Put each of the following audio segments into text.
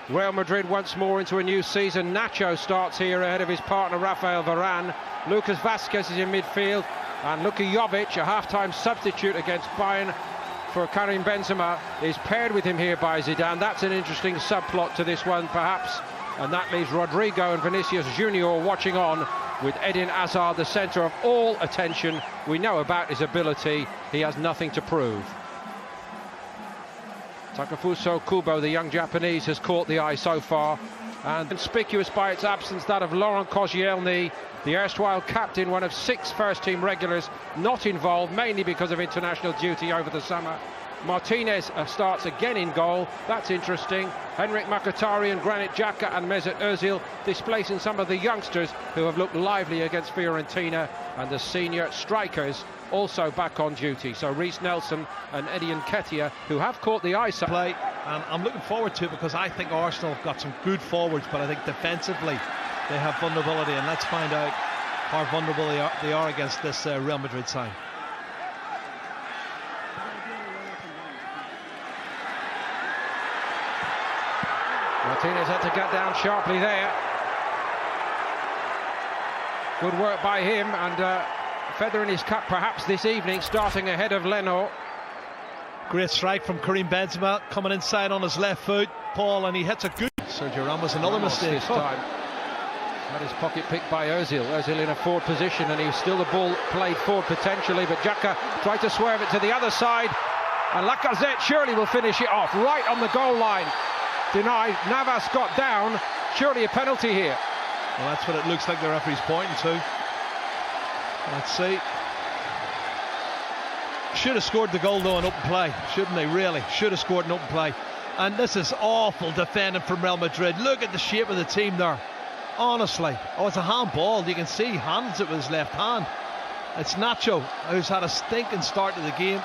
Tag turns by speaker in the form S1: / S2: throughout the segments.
S1: Real Madrid once more into a new season. Nacho starts here ahead of his partner Rafael Varane. Lucas Vazquez is in midfield, and Luka Jovic, a half-time substitute against Bayern for Karim Benzema, is paired with him here by Zidane. That's an interesting subplot to this one, perhaps, and that leaves Rodrigo and Vinicius Junior watching on, with Eden Hazard the centre of all attention. We know about his ability, he has nothing to prove. Takefusa Kubo, the young Japanese, has caught the eye so far, and conspicuous by its absence that of Laurent Koscielny, the erstwhile captain, one of 6 first-team regulars not involved, mainly because of international duty over the summer. Martinez starts again in goal. That's interesting. Henrik Mkhitaryan, Granit Xhaka and Mesut Ozil displacing some of the youngsters who have looked lively against Fiorentina, and the senior strikers also back on duty. So Reece Nelson and Eddie Nketiah, who have caught the eye
S2: play, and I'm looking forward to it because I think Arsenal have got some good forwards, but I think defensively they have vulnerability, and let's find out how vulnerable they are against this Real Madrid side.
S1: Martinez had to get down sharply there. Good work by him, and feathering his cap perhaps this evening, starting ahead of Leno.
S2: Great strike from Karim Benzema, coming inside on his left foot, Paul, and he hits a good. Sergio Ramos, another mistake
S1: this time. Had his pocket picked by Ozil. Ozil in a forward position, and he was still the ball played forward potentially, but Xhaka tried to swerve it to the other side, and Lacazette surely will finish it off right on the goal line. Denied. Navas got down. Surely a penalty here.
S2: Well, that's what it looks like the referee's pointing to. Let's see. Should have scored the goal though in open play, shouldn't they? Really, should have scored in open play. And this is awful defending from Real Madrid. Look at the shape of the team there. Honestly, oh, it's a handball. You can see he handles it with his left hand. It's Nacho who's had a stinking start to the game,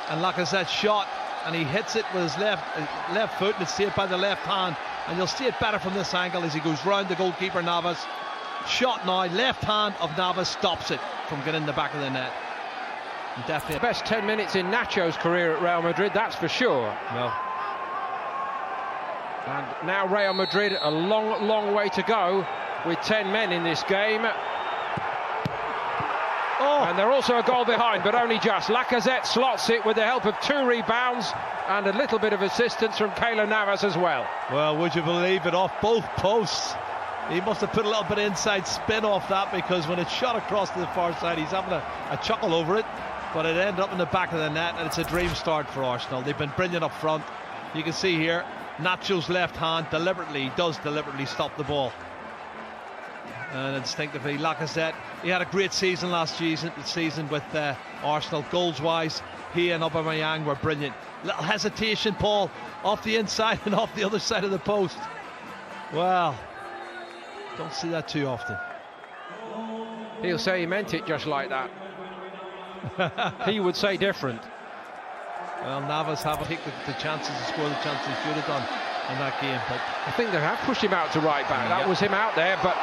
S2: and Lacazette shot, and he hits it with his left foot, and it's saved by the left hand. And you'll see it better from this angle as he goes round the goalkeeper Navas. Shot now, left hand of Navas stops it from getting in the back of the net. And definitely
S1: the best 10 minutes in Nacho's career at Real Madrid, that's for sure.
S2: No.
S1: And now Real Madrid, a long way to go with 10 men in this game. Oh. And they're also a goal behind, but only just. Lacazette slots it with the help of 2 rebounds and a little bit of assistance from Keylor Navas as well.
S2: Well, would you believe it, off both posts. He must have put a little bit of inside spin off that, because when it's shot across to the far side, he's having a chuckle over it, but it ended up in the back of the net, and it's a dream start for Arsenal. They've been brilliant up front. You can see here, Nacho's left hand does deliberately stop the ball. And instinctively, Lacazette, he had a great season last season with Arsenal, goals-wise. He and Aubameyang were brilliant. Little hesitation, Paul, off the inside and off the other side of the post. Well, don't see that too often.
S1: He'll say he meant it just like that. He would say different.
S2: Well, Navas haven't taken the chances to score the chances he should have done in that game. But
S1: I think they have pushed him out to right back. That was him out there, but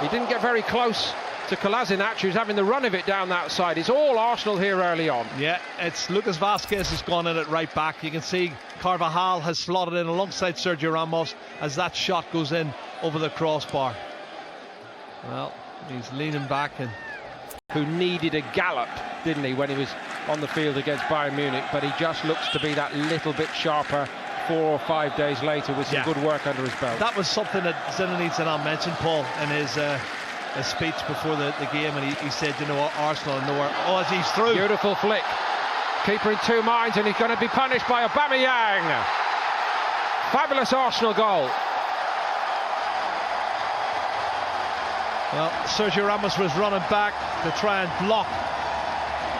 S1: he didn't get very close to Kolasinac, who's having the run of it down that side. It's all Arsenal here early on.
S2: Yeah, it's Lucas Vazquez has gone in at right back. You can see Carvajal has slotted in alongside Sergio Ramos as that shot goes in over the crossbar. Well, he's leaning back, and
S1: who needed a gallop, didn't he, when he was on the field against Bayern Munich, but he just looks to be that little bit sharper 4 or 5 days later with some good work under his belt.
S2: That was something that Zinedine Zidane mentioned, Paul, in his speech before the game, and he said, you know what, Arsenal are nowhere. Oh, as he's through.
S1: Beautiful flick. Keeper in 2 minds, and he's going to be punished by Aubameyang. Fabulous Arsenal goal.
S2: Well, Sergio Ramos was running back to try and block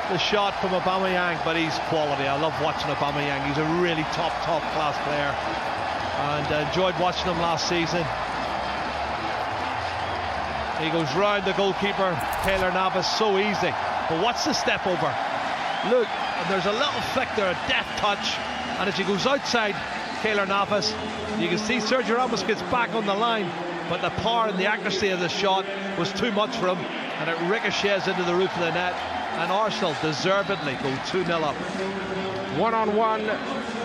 S2: the shot from Aubameyang, but he's quality. I love watching Aubameyang. He's a really top class player, and enjoyed watching him last season. He goes round the goalkeeper, Keylor Navas, so easy. But watch the step over. Look, and there's a little flick there, a deft touch, and as he goes outside Keylor Navas, you can see Sergio Ramos gets back on the line, but the power and the accuracy of the shot was too much for him, and it ricochets into the roof of the net, and Arsenal deservedly go 2-0 up.
S1: One-on-one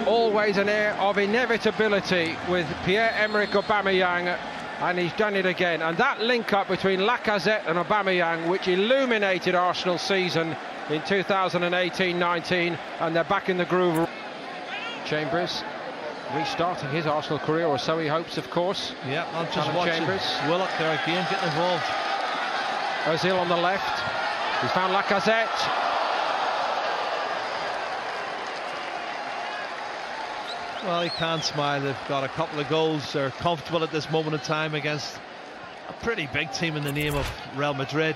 S1: always an air of inevitability with Pierre-Emerick Aubameyang, and he's done it again. And that link-up between Lacazette and Aubameyang, which illuminated Arsenal's season in 2018-19, and they're back in the groove. Chambers restarting his Arsenal career, or so he hopes, of course.
S2: Yeah, I'm just watching
S1: Chambers.
S2: Willock there again getting involved.
S1: Ozil on the left. He's found Lacazette.
S2: Well, he can't smile. They've got a couple of goals. They're comfortable at this moment in time against a pretty big team in the name of Real Madrid.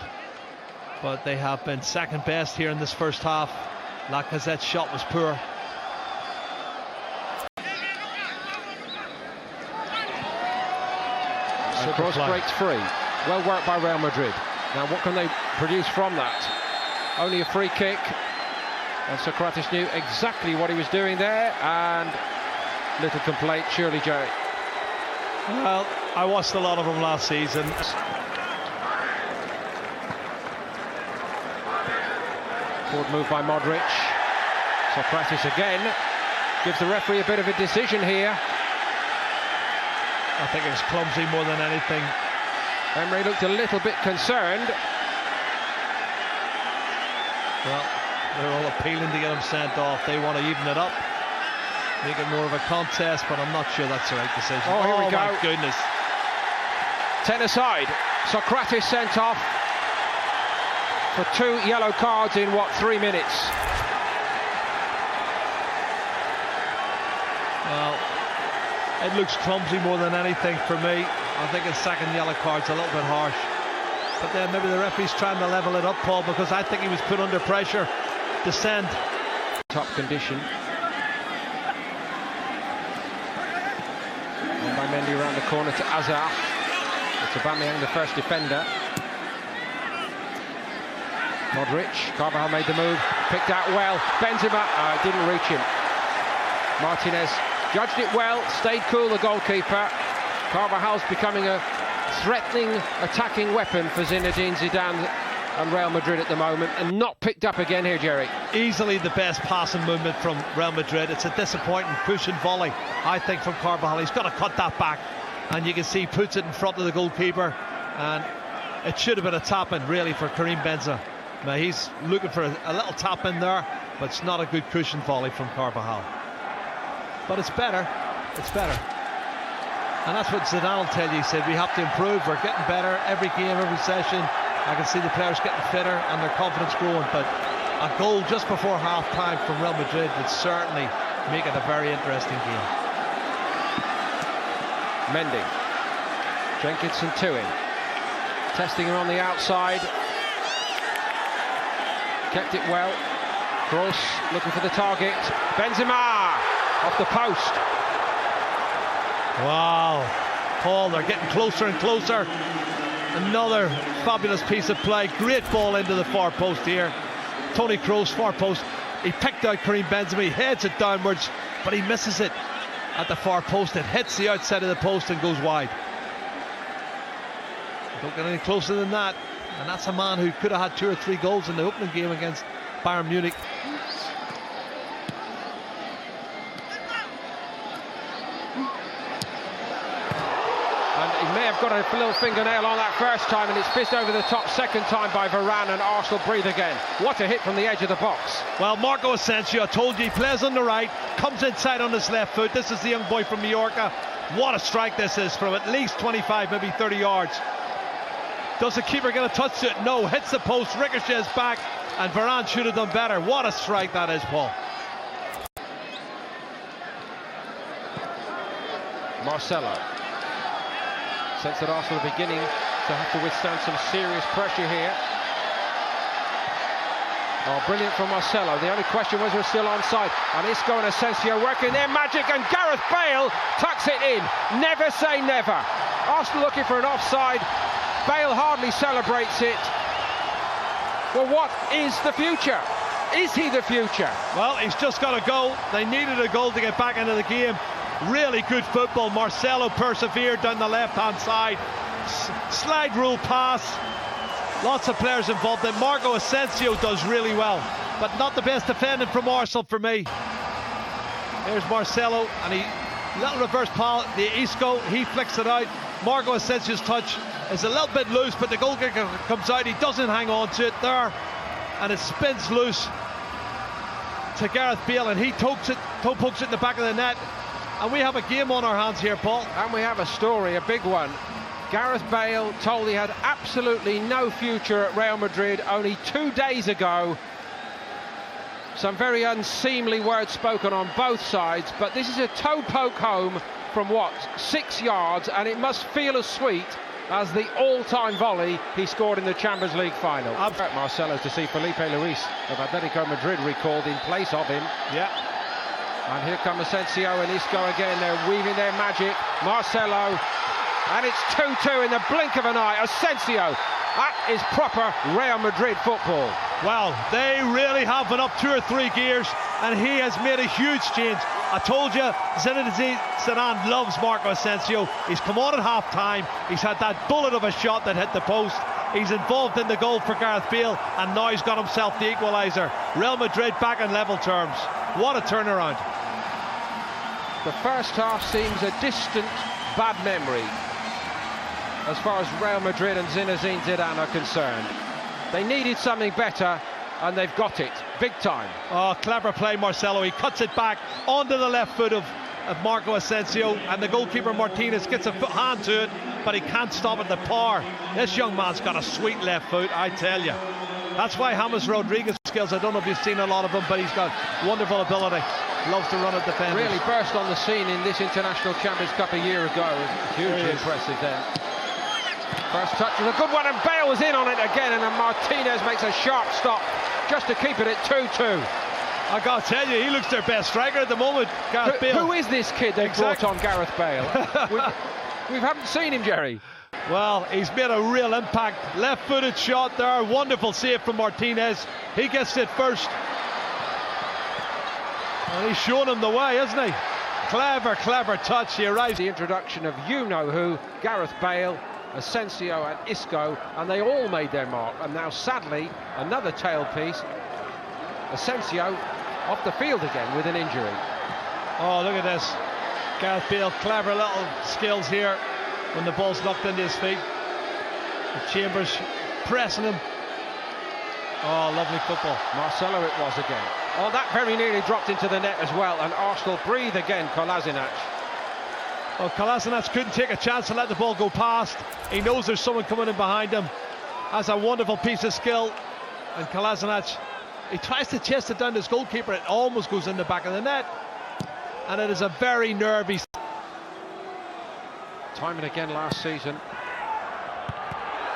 S2: But they have been second best here in this first half. Lacazette's shot was poor.
S1: So Cross breaks free. Well worked by Real Madrid. Now what can they produce from that? Only a free kick. And Socrates knew exactly what he was doing there. And little complaint, surely, Jerry.
S2: Well, I watched a lot of them last season.
S1: Forward move by Modric. Socrates again. Gives the referee a bit of a decision here.
S2: I think it was clumsy more than anything.
S1: Emery looked a little bit concerned.
S2: Well, they're all appealing to get him sent off. They want to even it up, make it more of a contest, but I'm not sure that's the right decision.
S1: Oh, here we go.
S2: My goodness.
S1: 10 aside. Socrates sent off for 2 yellow cards in, what, 3 minutes?
S2: Well, it looks clumsy more than anything for me. I think his second yellow card's a little bit harsh. But then maybe the referee's trying to level it up, Paul, because I think he was put under pressure to send.
S1: Top condition. And by Mendy around the corner to Azar. It's Aubameyang, the first defender. Modric, Carvajal made the move, picked out well. Benzema, didn't reach him. Martinez judged it well, stayed cool, the goalkeeper. Carvajal's becoming a threatening attacking weapon for Zinedine Zidane and Real Madrid at the moment, and not picked up again here, Jerry.
S2: Easily the best passing movement from Real Madrid. It's a disappointing push and volley, I think, from Carvajal. He's got to cut that back, and you can see he puts it in front of the goalkeeper, and it should have been a tap-in really for Karim Benzema. Now he's looking for a little tap in there, but it's not a good cushion volley from Carvajal. But it's better. It's better. And that's what Zidane will tell you. He said, we have to improve. We're getting better every game, every session. I can see the players getting fitter and their confidence growing. But a goal just before half-time from Real Madrid would certainly make it a very interesting game.
S1: Mendy. Jenkinson to him. Testing him on the outside. Kept it well. Kroos looking for the target. Benzema off the post.
S2: Wow, Paul, they're getting closer and closer. Another fabulous piece of play. Great ball into the far post here. Toni Kroos, far post. He picked out Karim Benzema. He heads it downwards, but he misses it at the far post. It hits the outside of the post and goes wide. Don't get any closer than that. And that's a man who could have had 2 or 3 goals in the opening game against Bayern Munich.
S1: And he may have got a little fingernail on that first time, and it's fizzed over the top second time by Varane, and Arsenal breathe again. What a hit from the edge of the box.
S2: Well, Marco Asensio, I told you, he plays on the right, comes inside on his left foot. This is the young boy from Mallorca. What a strike this is from at least 25, maybe 30 yards. Does the keeper get a touch to it? No, hits the post, ricochets back, and Varane should have done better. What a strike that is, Paul.
S1: Marcelo. Sense that Arsenal are beginning to have to withstand some serious pressure here. Oh, brilliant from Marcelo. The only question was we're still onside. And Isco and Asensio working their magic, and Gareth Bale tucks it in. Never say never. Arsenal looking for an offside. Bale hardly celebrates it. Well, what is the future? Is he the future?
S2: Well, he's just got a goal. They needed a goal to get back into the game. Really good football. Marcelo persevered down the left-hand side. Slide rule pass. Lots of players involved. And Marco Asensio does really well, but not the best defending from Arsenal for me. Here's Marcelo, and he little reverse pass. The Isco, he flicks it out. Marco Asensio's touch is a little bit loose, but the goal kicker comes out. He doesn't hang on to it there, and it spins loose to Gareth Bale, and he toe pokes it in the back of the net. And we have a game on our hands here, Paul.
S1: And we have a story, a big one. Gareth Bale told he had absolutely no future at Real Madrid only 2 days ago. Some very unseemly words spoken on both sides, but this is a toe poke home from what, 6 yards, and it must feel as sweet as the all-time volley he scored in the Champions League final. Marcelo to see Felipe Luis of Atletico Madrid recalled in place of him.
S2: Yeah.
S1: And here come Asensio and Isco again. They're weaving their magic. Marcelo, and it's 2-2 in the blink of an eye. Asensio, that is proper Real Madrid football.
S2: Well, they really have been up 2 or 3 gears, and he has made a huge change. I told you, Zinedine Zidane loves Marco Asensio. He's come on at half-time. He's had that bullet of a shot that hit the post. He's involved in the goal for Gareth Bale, and now he's got himself the equaliser. Real Madrid back in level terms. What a turnaround.
S1: The first half seems a distant, bad memory as far as Real Madrid and Zinedine Zidane are concerned. They needed something better, and they've got it, big time.
S2: Oh, clever play, Marcelo. He cuts it back onto the left foot of Marco Asensio, and the goalkeeper Martinez gets a hand to it, but he can't stop it. The power. This young man's got a sweet left foot, I tell you. That's why James Rodriguez skills. I don't know if you've seen a lot of him, but he's got wonderful ability. Loves to run at defenders.
S1: Really burst on the scene in this International Champions Cup a year ago. It was hugely impressive then. First touch was a good one, and Bale was in on it again, and then Martinez makes a sharp stop just to keep it at 2-2.
S2: I gotta tell you, he looks their best striker at the moment, Gareth Bale.
S1: Who is this kid they brought on, Gareth Bale? we haven't seen him, Jerry.
S2: Well, he's made a real impact. Left-footed shot there, wonderful save from Martinez. He gets it first. And he's shown him the way, hasn't he? Clever, clever touch. He arrives.
S1: The introduction of you-know-who, Gareth Bale, Asensio and Isco, and they all made their mark. And now, sadly, another tailpiece. Asensio off the field again with an injury.
S2: Oh, look at this. Gareth Bale, clever little skills here when the ball's knocked into his feet. Chambers pressing him. Oh, lovely football.
S1: Marcelo it was again. Oh, that very nearly dropped into the net as well, and Arsenal breathe again. Kolasinac.
S2: Oh, Kolasinac couldn't take a chance to let the ball go past. He knows there's someone coming in behind him. That's a wonderful piece of skill. And Kolasinac, he tries to chase it down to his goalkeeper. It almost goes in the back of the net. And it is a very nervy.
S1: Time and again last season.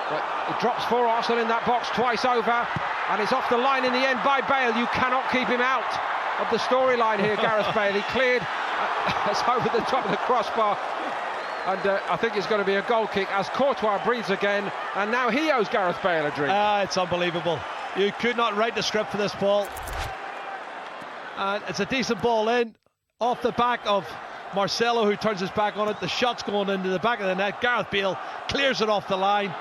S1: But it drops for Arsenal in that box twice over. And it's off the line in the end by Bale. You cannot keep him out of the storyline here, Gareth Bale. He cleared it's over the top of the crossbar. And I think it's going to be a goal kick as Courtois breathes again. And now he owes Gareth Bale a drink.
S2: It's unbelievable. You could not write the script for this ball. And it's a decent ball in. Off the back of Marcelo, who turns his back on it. The shot's going into the back of the net. Gareth Bale clears it off the line.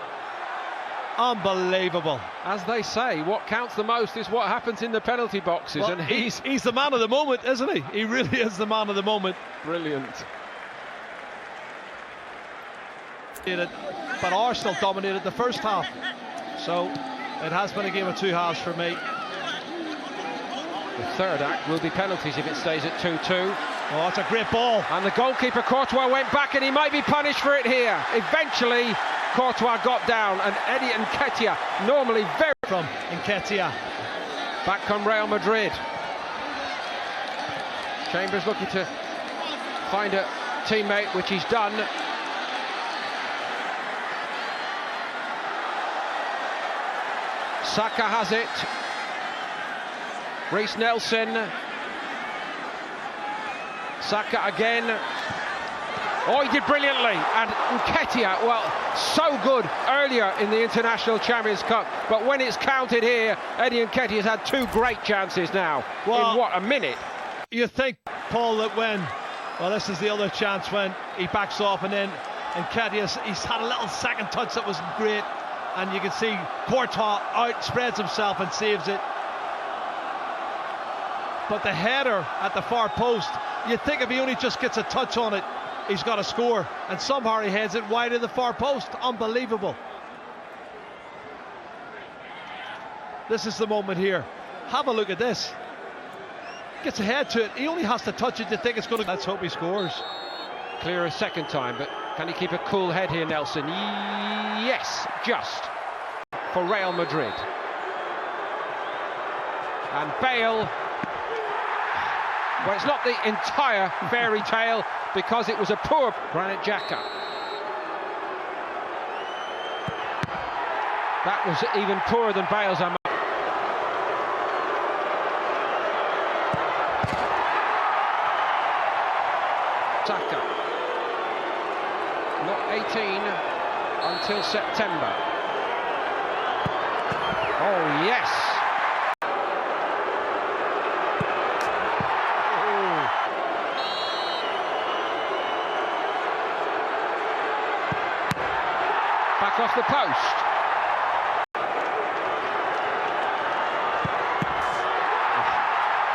S2: Unbelievable.
S1: As they say, what counts the most is what happens in the penalty boxes.
S2: Well,
S1: and
S2: he's the man of the moment, isn't he? He really is the man of the moment.
S1: Brilliant.
S2: But Arsenal dominated the first half. So it has been a game of 2 halves for me.
S1: The third act will be penalties if it stays at 2-2.
S2: Oh, it's a great ball.
S1: And the goalkeeper Courtois went back, and he might be punished for it here. Eventually, Courtois got down, and Eddie Nketiah, normally very...
S2: From Nketiah.
S1: Back come Real Madrid. Chambers looking to find a teammate, which he's done. Saka has it. Reece Nelson. Saka again. Oh, he did brilliantly. And Nketiah, well, so good earlier in the International Champions Cup. But when it's counted here, Eddie Nketiah's had 2 great chances now. Well, in what, a minute?
S2: You think, Paul, that well, this is the other chance when he backs off, and then Nketiah, he's had a little second touch that wasn't great. And you can see Courtois outspreads himself and saves it. But the header at the far post, You'd think if he only just gets a touch on it, he's got to score, and somehow he heads it wide of the far post. Unbelievable. This is the moment here. Have a look at this. Gets ahead to it. He only has to touch it. You think it's going to... Let's hope he scores.
S1: Clear a second time, but can he keep a cool head here, Nelson? Yes, just for Real Madrid. And Bale, well, it's not the entire fairy tale because it was a poor Granit Xhaka. That was even poorer than Bale's. Xhaka, not 18 until September. Oh yes. Ooh. Back off the post.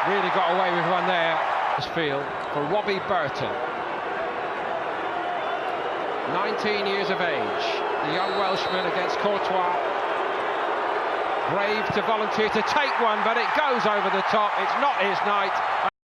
S1: Really got away with one there. This field for Robbie Burton. 19 years of age, the young Welshman against Courtois. Brave to volunteer to take one, but it goes over the top. It's not his night.